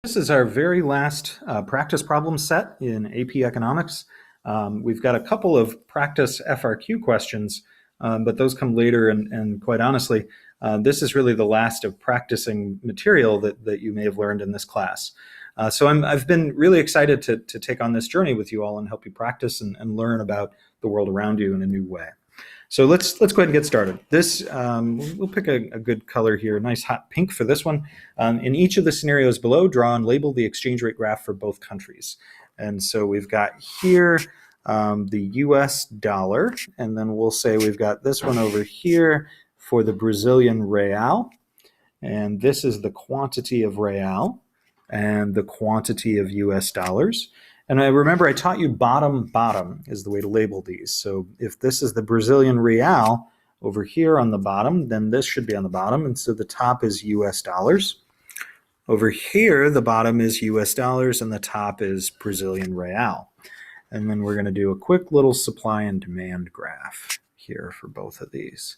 This is our very last practice problem set in AP Economics. We've got a couple of practice FRQ questions, but those come later, and quite honestly, this is really the last of practicing material that you may have learned in this class. So I've been really excited to take on this journey with you all and help you practice and learn about the world around you in a new way. So let's go ahead and get started. This we'll pick a good color here, nice hot pink for this one. In each of the scenarios below, draw and label the exchange rate graph for both countries. And so we've got here the US dollar, and then we'll say we've got this one over here for the Brazilian real, and this is the quantity of real and the quantity of US dollars. And I remember I taught you bottom is the way to label these. So if this is the Brazilian real over here on the bottom, then this should be on the bottom. And so the top is US dollars. Over here, the bottom is US dollars and the top is Brazilian real. And then we're going to do a quick little supply and demand graph here for both of these.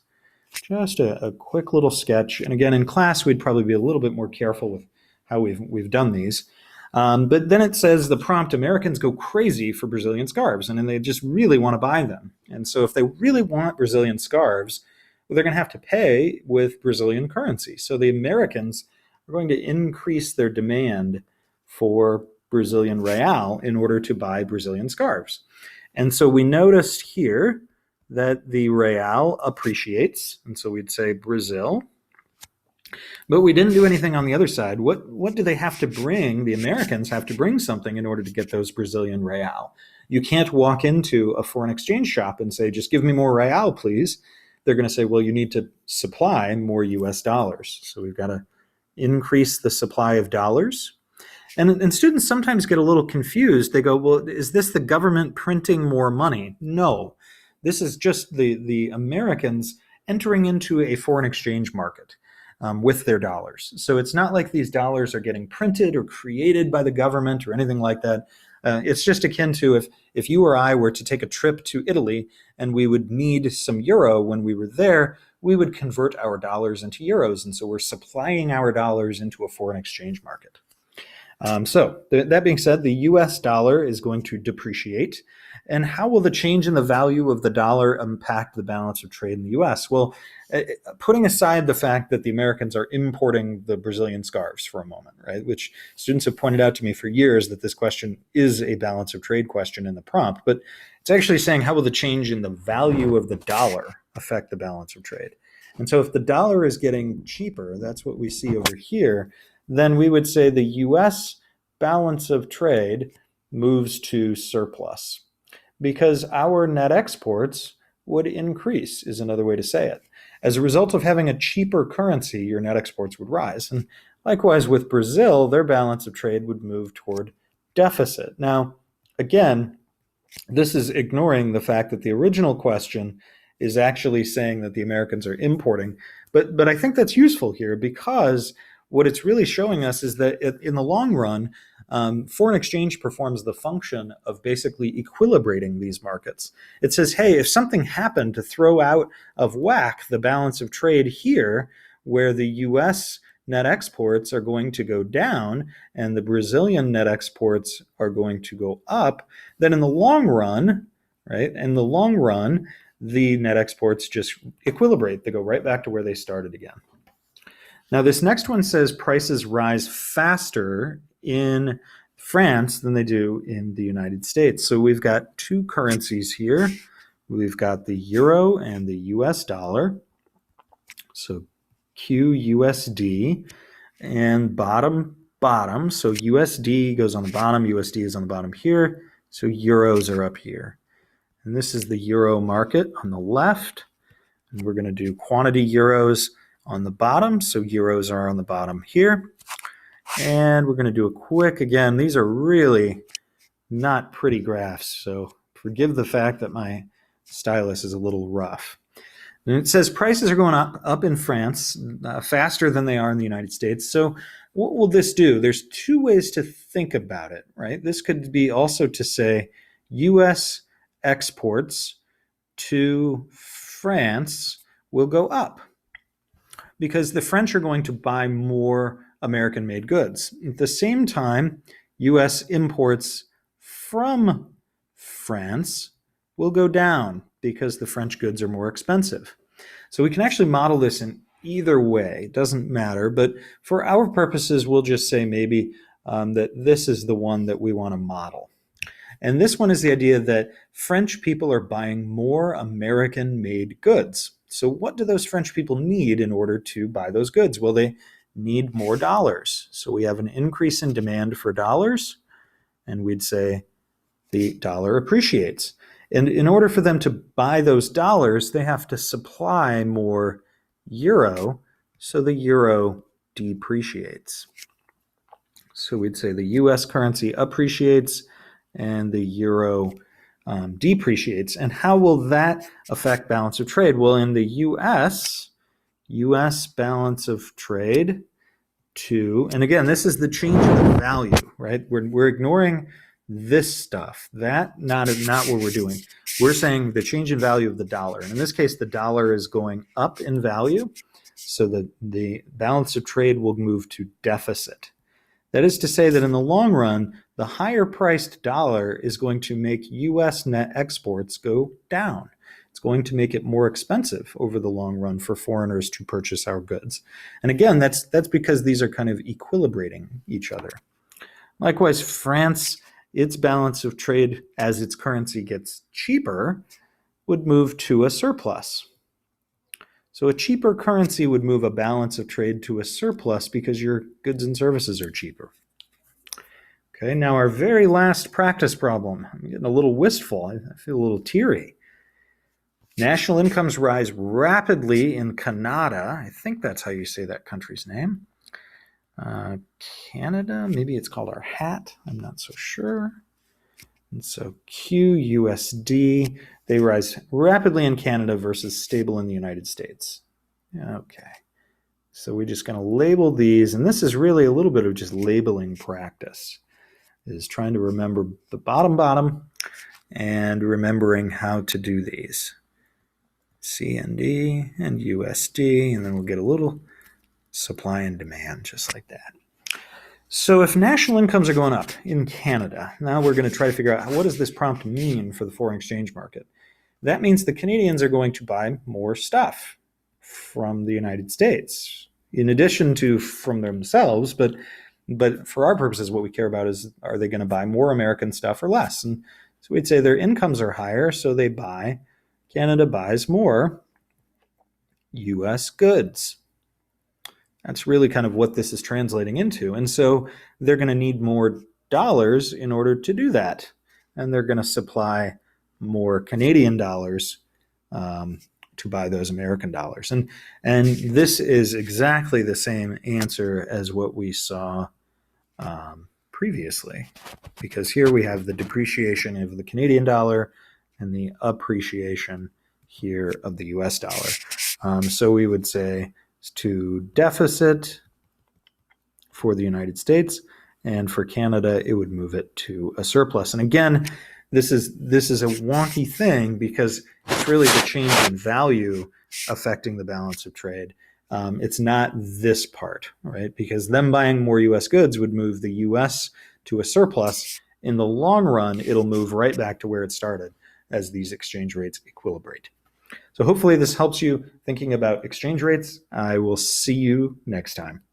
Just a quick little sketch. And again, in class, we'd probably be a little bit more careful with how we've done these. But then it says the prompt, Americans go crazy for Brazilian scarves, and then they just really want to buy them. And so if they really want Brazilian scarves, well, they're going to have to pay with Brazilian currency. So the Americans are going to increase their demand for Brazilian real in order to buy Brazilian scarves. And so we noticed here that the real appreciates, and so we'd say Brazil. But we didn't do anything on the other side. What do they have to bring? The Americans have to bring something in order to get those Brazilian real. You can't walk into a foreign exchange shop and say, just give me more real, please. They're going to say, well, you need to supply more US dollars. So we've got to increase the supply of dollars. And students sometimes get a little confused. They go, well, is this the government printing more money? No. This is just the Americans entering into a foreign exchange market. With their dollars. So it's not like these dollars are getting printed or created by the government or anything like that. It's just akin to if you or I were to take a trip to Italy and we would need some euro when we were there, we would convert our dollars into euros. And so we're supplying our dollars into a foreign exchange market. That being said, the US dollar is going to depreciate. And how will the change in the value of the dollar impact the balance of trade in the US? Well, putting aside the fact that the Americans are importing the Brazilian scarves for a moment, right, which students have pointed out to me for years that this question is a balance of trade question in the prompt, but it's actually saying how will the change in the value of the dollar affect the balance of trade? And so if the dollar is getting cheaper, that's what we see over here, then we would say the US balance of trade moves to surplus because our net exports would increase, is another way to say it. As a result of having a cheaper currency, your net exports would rise. And likewise with Brazil, their balance of trade would move toward deficit. Now, again, this is ignoring the fact that the original question is actually saying that the Americans are importing. But I think that's useful here because what it's really showing us is that in the long run, foreign exchange performs the function of basically equilibrating these markets. It says, hey, if something happened to throw out of whack the balance of trade here, where the US net exports are going to go down and the Brazilian net exports are going to go up, then in the long run, right, the net exports just equilibrate. They go right back to where they started again. Now, this next one says prices rise faster in France than they do in the United States. So we've got two currencies here. We've got the euro and the US dollar. So QUSD and bottom. So USD goes on the bottom. USD is on the bottom here. So euros are up here. And this is the euro market on the left. And we're going to do quantity euros on the bottom. So euros are on the bottom here. And we're going to do a quick, again, these are really not pretty graphs. So forgive the fact that my stylus is a little rough. And it says prices are going up in France faster than they are in the United States. So what will this do? There's two ways to think about it, right? This could be also to say US exports to France will go up because the French are going to buy more American-made goods. At the same time, U.S. imports from France will go down because the French goods are more expensive. So we can actually model this in either way. It doesn't matter, but for our purposes, we'll just say maybe that this is the one that we want to model. And this one is the idea that French people are buying more American-made goods. So what do those French people need in order to buy those goods? Well, they need more dollars. So we have an increase in demand for dollars, and we'd say the dollar appreciates. And in order for them to buy those dollars, they have to supply more euro, so the euro depreciates. So we'd say the US currency appreciates and the euro depreciates. And how will that affect balance of trade? Well, in the US balance of trade and again, this is the change in the value, right? We're ignoring this stuff. That not what we're doing. We're saying the change in value of the dollar. And in this case, the dollar is going up in value. So the balance of trade will move to deficit. That is to say that in the long run, the higher priced dollar is going to make US net exports go down. It's going to make it more expensive over the long run for foreigners to purchase our goods. And again, that's because these are kind of equilibrating each other. Likewise, France, its balance of trade as its currency gets cheaper would move to a surplus. So a cheaper currency would move a balance of trade to a surplus because your goods and services are cheaper. Okay, now our very last practice problem. I'm getting a little wistful. I feel a little teary. National incomes rise rapidly in Canada. I think that's how you say that country's name. Canada, maybe it's called our hat. I'm not so sure. And so QUSD, they rise rapidly in Canada versus stable in the United States. Okay, so we're just going to label these, and this is really a little bit of just labeling practice, is trying to remember the bottom and remembering how to do these. CND and USD, and then we'll get a little supply and demand just like that. So if national incomes are going up in Canada, now we're going to try to figure out what does this prompt mean for the foreign exchange market. That means the Canadians are going to buy more stuff from the United States, in addition to from themselves, but for our purposes, what we care about is, are they going to buy more American stuff or less? And so we'd say their incomes are higher, so Canada buys more US goods. That's really kind of what this is translating into. And so they're going to need more dollars in order to do that. And they're going to supply more Canadian dollars to buy those American dollars. And this is exactly the same answer as what we saw previously, because here we have the depreciation of the Canadian dollar and the appreciation here of the US dollar. So we would say to deficit for the United States, and for Canada, it would move it to a surplus. And again, this is a wonky thing because it's really the change in value affecting the balance of trade. It's not this part, right? Because them buying more US goods would move the US to a surplus. In the long run, it'll move right back to where it started as these exchange rates equilibrate. So hopefully this helps you thinking about exchange rates. I will see you next time.